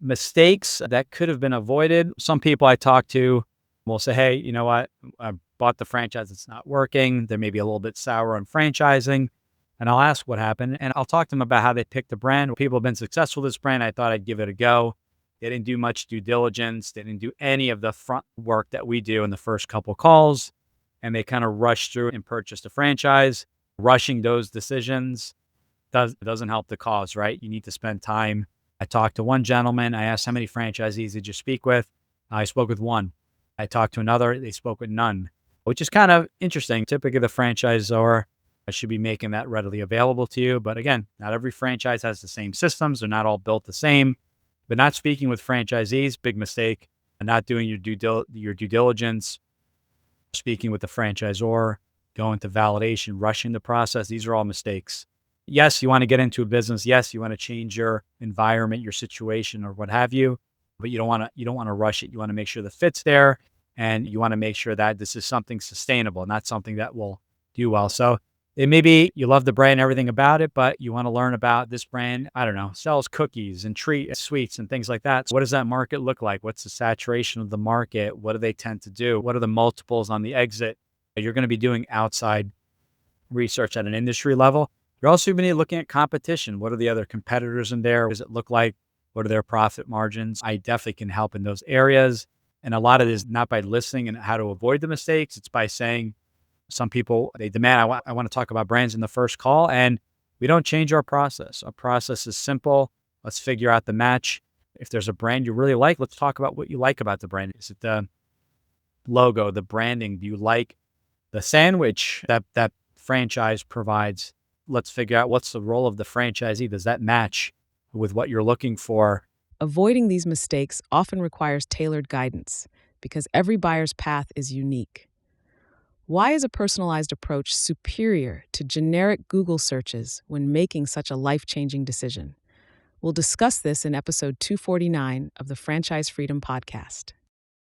Mistakes that could have been avoided. Some people I talk to will say, hey, you know what? I bought the franchise. It's not working. They may be a little bit sour on franchising. And I'll ask what happened. And I'll talk to them about how they picked the brand. People have been successful with this brand. I thought I'd give it a go. They didn't do much due diligence. They didn't do any of the front work that we do in the first couple calls. And they kind of rushed through and purchased a franchise. Rushing those decisions doesn't help the cause, right? You need to spend time. I talked to one gentleman. I asked, how many franchisees did you speak with? I spoke with one. I talked to another. They spoke with none, which is kind of interesting. Typically, the franchisor should be making that readily available to you. But again, not every franchise has the same systems. They're not all built the same. But not speaking with franchisees, big mistake. And not doing your due diligence, speaking with the franchisor, going to validation, rushing the process. These are all mistakes. Yes, you want to get into a business. Yes, you want to change your environment, your situation, or what have you. But you don't want to rush it. You want to make sure the fit's there, and you want to make sure that this is something sustainable, not something that will do well. So it may be you love the brand, everything about it, but you want to learn about this brand. I don't know, sells cookies and sweets and things like that. So what does that market look like? What's the saturation of the market? What do they tend to do? What are the multiples on the exit? You're going to be doing outside research at an industry level. You're also going to be looking at competition. What are the other competitors in there? What does it look like? What are their profit margins? I definitely can help in those areas. And a lot of it is not by listening and how to avoid the mistakes. It's by saying, some people, they demand, I want to talk about brands in the first call, and we don't change our process. Our process is simple. Let's figure out the match. If there's a brand you really like, let's talk about what you like about the brand. Is it the logo, the branding? Do you like the sandwich that franchise provides? Let's figure out what's the role of the franchisee. Does that match with what you're looking for? Avoiding these mistakes often requires tailored guidance because every buyer's path is unique. Why is a personalized approach superior to generic Google searches when making such a life-changing decision? We'll discuss this in episode 249 of the Franchise Freedom Podcast.